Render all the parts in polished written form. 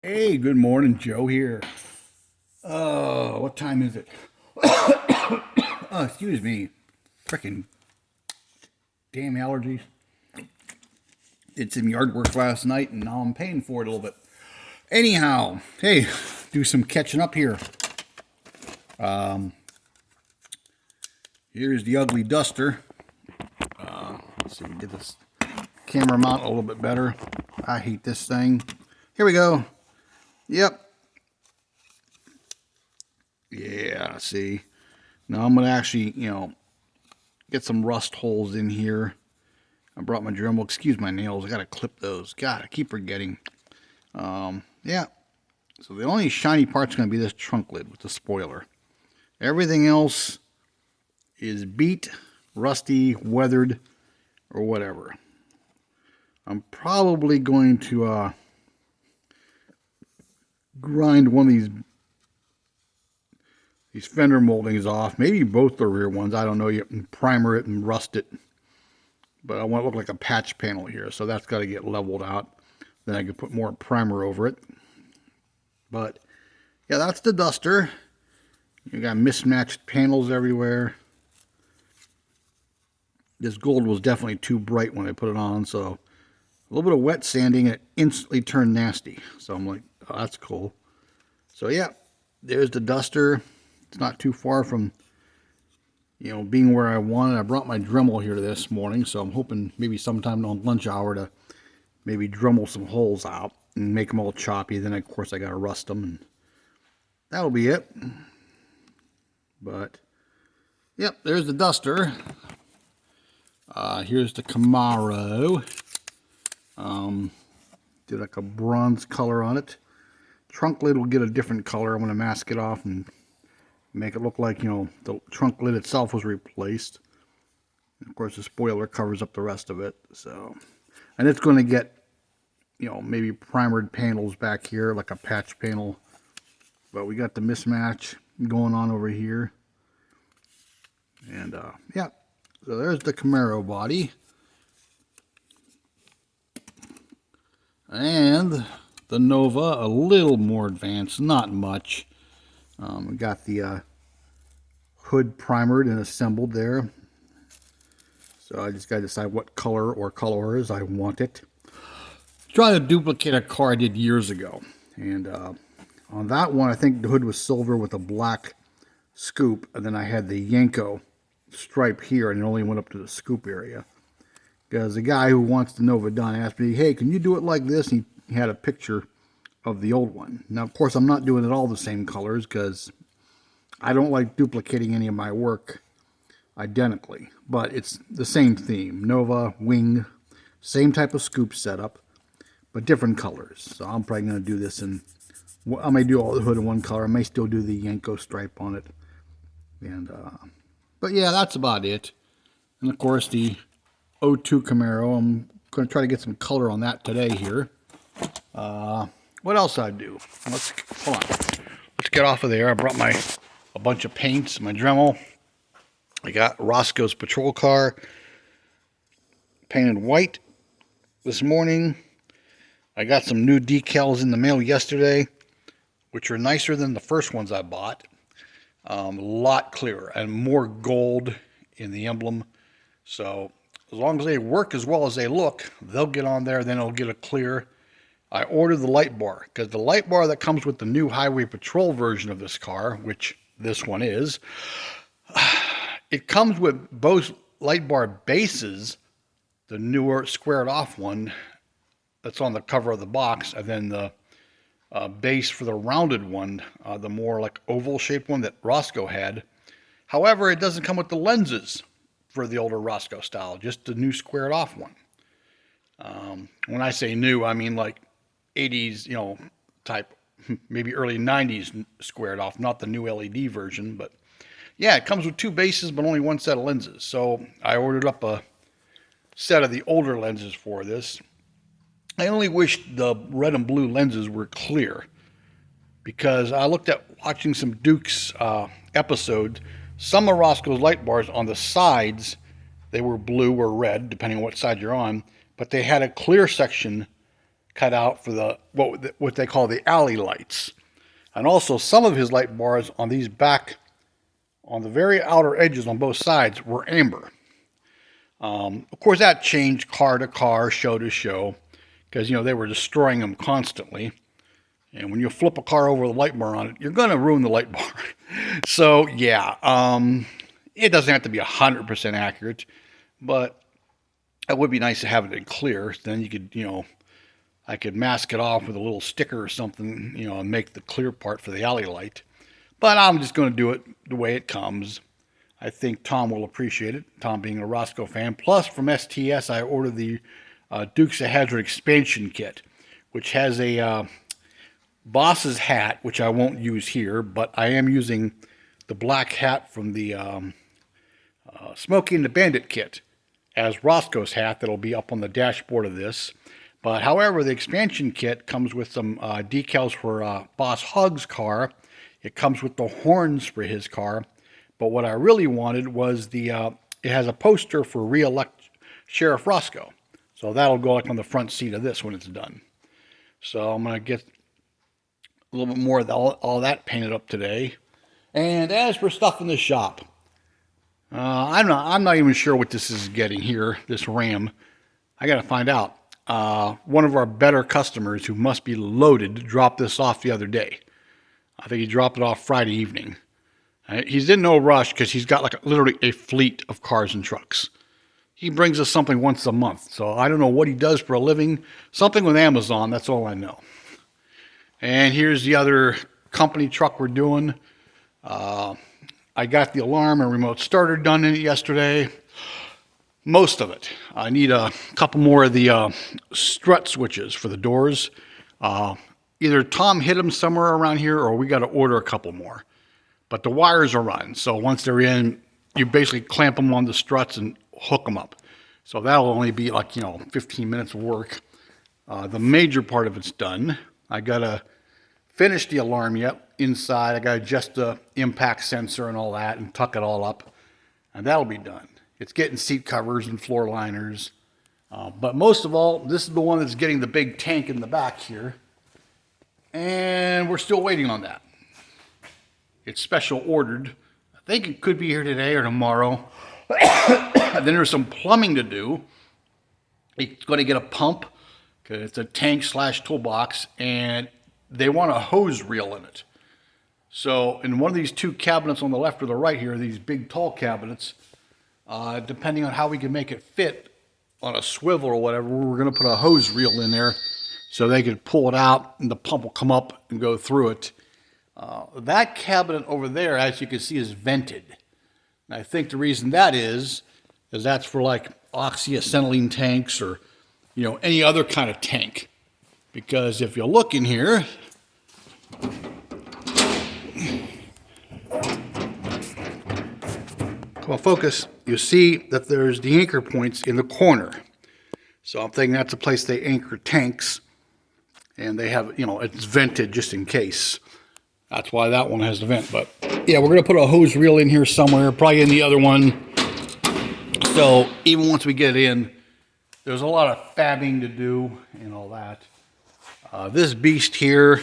Hey, good morning, Joe here. Oh, what time is it? Oh, excuse me. Freaking damn allergies. Did some yard work last night and now I'm paying for it a little bit. Anyhow, hey, do some catching up here. Here's the ugly duster. Let's see if we get this camera mount a little bit better. I hate this thing. Here we go. Yep. Yeah, see. Now I'm going to actually, get some rust holes in here. I brought my Dremel. Excuse my nails. I got to clip those. God, I keep forgetting. Yeah. So the only shiny part's going to be this trunk lid with the spoiler. Everything else is beat, rusty, weathered, or whatever. I'm probably going to grind one of these fender moldings off. Maybe both the rear ones. I don't know yet. And primer it and rust it. But I want it to look like a patch panel here. So that's got to get leveled out. Then I can put more primer over it. But yeah, that's the duster. You got mismatched panels everywhere. This gold was definitely too bright when I put it on, so a little bit of wet sanding and it instantly turned nasty. So I'm like, oh, that's cool. So yeah, there's the duster. It's not too far from, being where I wanted. I brought my Dremel here this morning, so I'm hoping maybe sometime on lunch hour to maybe Dremel some holes out and make them all choppy. Then of course I got to rust them, and that'll be it. But yep, there's the duster. Here's the Camaro. Did like a bronze color on it. Trunk lid will get a different color. I'm going to mask it off and make it look like, the trunk lid itself was replaced. And of course, the spoiler covers up the rest of it. So, and it's going to get, maybe primered panels back here, like a patch panel. But we got the mismatch going on over here. And, yeah. So there's the Camaro body. And the Nova, a little more advanced, not much. We got the hood primered and assembled there. So I just got to decide what color or colors I want it. Trying to duplicate a car I did years ago. And on that one, I think the hood was silver with a black scoop. And then I had the Yanko stripe here, and it only went up to the scoop area. Because the guy who wants the Nova done asked me, hey, can you do it like this? And he had a picture of the old one. Now, of course, I'm not doing it all the same colors because I don't like duplicating any of my work identically. But it's the same theme. Nova, wing, same type of scoop setup, but different colors. So I'm probably going to do this in, I may do all the hood in one color. I may still do the Yanko stripe on it. And but yeah, that's about it. And of course, the '02 Camaro. I'm going to try to get some color on that today here. What else I do? Hold on. Let's get off of there. I brought a bunch of paints, my Dremel. I got Roscoe's patrol car painted white this morning. I got some new decals in the mail yesterday, which are nicer than the first ones I bought. A lot clearer and more gold in the emblem. So as long as they work as well as they look, they'll get on there, then it'll get a clear. I ordered the light bar because the light bar that comes with the new Highway Patrol version of this car, which this one is, it comes with both light bar bases, the newer squared off one that's on the cover of the box, and then the base for the rounded one, the more like oval shaped one that Rosco had. However, it doesn't come with the lenses for the older Rosco style, just the new squared off one. When I say new, I mean like 80s, type, maybe early 90s squared off, not the new LED version. But yeah, it comes with two bases, but only one set of lenses. So I ordered up a set of the older lenses for this. I only wish the red and blue lenses were clear, because I looked at watching some Duke's episodes. Some of Roscoe's light bars on the sides, they were blue or red, depending on what side you're on, but they had a clear section cut out for the what they call the alley lights. And also some of his light bars on these back, on the very outer edges on both sides, were amber. Of course, that changed car to car, show to show, because, they were destroying them constantly. And when you flip a car over with a light bar on it, you're going to ruin the light bar. So, yeah, it doesn't have to be 100% accurate, but it would be nice to have it in clear. Then you could, I could mask it off with a little sticker or something, and make the clear part for the alley light. But I'm just going to do it the way it comes. I think Tom will appreciate it, Tom being a Rosco fan. Plus, from STS, I ordered the Dukes of Hazzard expansion kit, which has a Boss's hat, which I won't use here, but I am using the black hat from the Smokey and the Bandit kit as Roscoe's hat. That'll be up on the dashboard of this. But however, the expansion kit comes with some decals for Boss Hug's car. It comes with the horns for his car. But what I really wanted was it has a poster for re-elect Sheriff Rosco. So that'll go like on the front seat of this when it's done. So I'm going to get a little bit more of all that painted up today. And as for stuff in the shop, I'm not even sure what this is getting here, this Ram. I got to find out. One of our better customers who must be loaded dropped this off the other day. I think he dropped it off Friday evening. He's in no rush because he's got literally a fleet of cars and trucks. He brings us something once a month. So I don't know what he does for a living. Something with Amazon, that's all I know. And here's the other company truck we're doing. I got the alarm and remote starter done in it yesterday. Most of it. I need a couple more of the strut switches for the doors. Either Tom hit them somewhere around here or we got to order a couple more. But the wires are run, so once they're in, you basically clamp them on the struts and hook them up. So that'll only be 15 minutes of work. The major part of it's done. I got to finish the alarm yet inside. I got to adjust the impact sensor and all that and tuck it all up. And that'll be done. It's getting seat covers and floor liners. But most of all, this is the one that's getting the big tank in the back here. And we're still waiting on that. It's special ordered. I think it could be here today or tomorrow. Then there's some plumbing to do. It's going to get a pump because it's a tank / toolbox, and they want a hose reel in it. So in one of these two cabinets on the left or the right here, these big tall cabinets, depending on how we can make it fit on a swivel or whatever, we're going to put a hose reel in there so they could pull it out and the pump will come up and go through it. That cabinet over there, as you can see, is vented. And I think the reason that is that's for oxyacetylene tanks or, any other kind of tank. Because if you look in here, come on, focus, you see that there's the anchor points in the corner. So I'm thinking that's a place they anchor tanks. And they have, it's vented just in case. That's why that one has the vent. But yeah, we're going to put a hose reel in here somewhere, probably in the other one. So even once we get in, there's a lot of fabbing to do and all that. This beast here,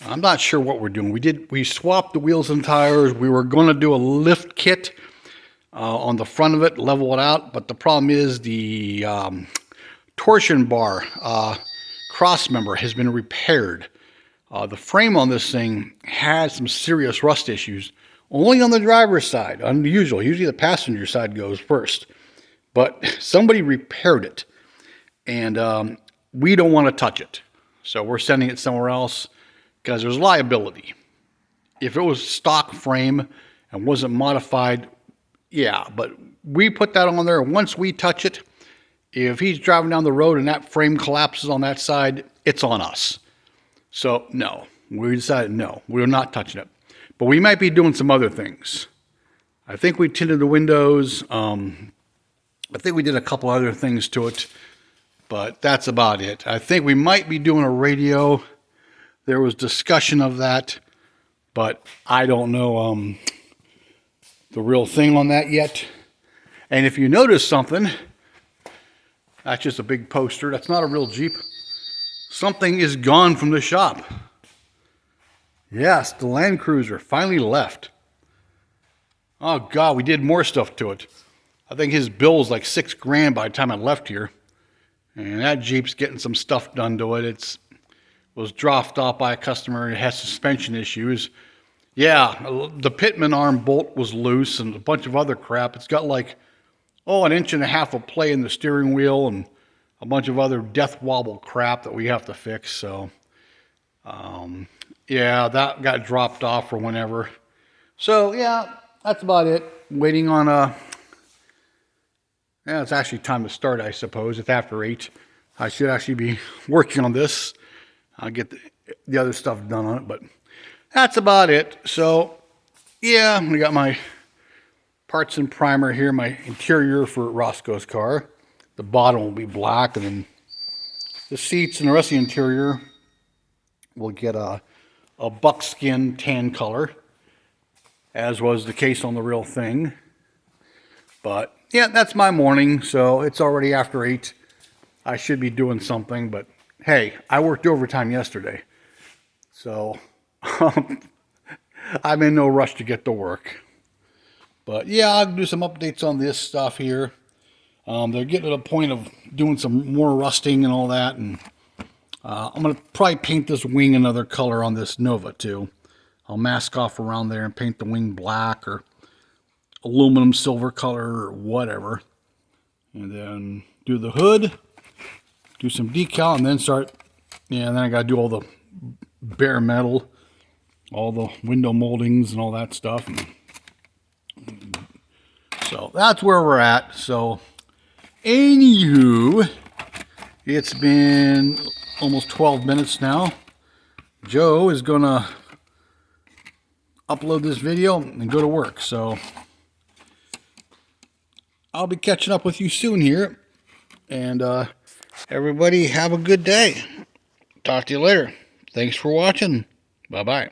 I'm not sure what we're doing. We swapped the wheels and tires. We were going to do a lift kit on the front of it, level it out. But the problem is the torsion bar cross member has been repaired. The frame on this thing has some serious rust issues, only on the driver's side, unusual. Usually the passenger side goes first. But somebody repaired it, and we don't want to touch it. So we're sending it somewhere else because there's liability. If it was stock frame and wasn't modified, yeah, but we put that on there. Once we touch it, if he's driving down the road and that frame collapses on that side, it's on us. So, no, we decided no, we're not touching it. But we might be doing some other things. I think we tinted the windows. I think we did a couple other things to it, but that's about it. I think we might be doing a radio. There was discussion of that, but I don't know the real thing on that yet. And if you notice something, that's just a big poster. That's not a real Jeep. Something is gone from the shop. Yes, the Land Cruiser finally left. Oh God, we did more stuff to it. I think his bill was like $6,000 by the time I left here. And that Jeep's getting some stuff done to it. It was dropped off by a customer. It has suspension issues. Yeah, the pitman arm bolt was loose and a bunch of other crap. It's got like, an inch and a half of play in the steering wheel and a bunch of other death wobble crap that we have to fix. So, yeah, that got dropped off or whenever. So, yeah, that's about it. Waiting on yeah, it's actually time to start, I suppose. It's after 8. I should actually be working on this. I'll get the other stuff done on it, but that's about it. So, yeah, we got my parts and primer here, my interior for Roscoe's car. The bottom will be black, and then the seats and the rest of the interior will get a buckskin tan color, as was the case on the real thing. But yeah, that's my morning, so it's already after 8. I should be doing something, but hey, I worked overtime yesterday, so I'm in no rush to get to work. But yeah, I'll do some updates on this stuff here. They're getting to the point of doing some more rusting and all that, and I'm going to probably paint this wing another color on this Nova too. I'll mask off around there and paint the wing black or aluminum silver color or whatever. And then do the hood, do some decal, and then start, yeah, and then I got to do all the bare metal, all the window moldings and all that stuff. So that's where we're at. So anywho, it's been almost 12 minutes now. Joe is gonna upload this video and go to work, so I'll be catching up with you soon here, and everybody have a good day. Talk to you later. Thanks for watching. Bye bye.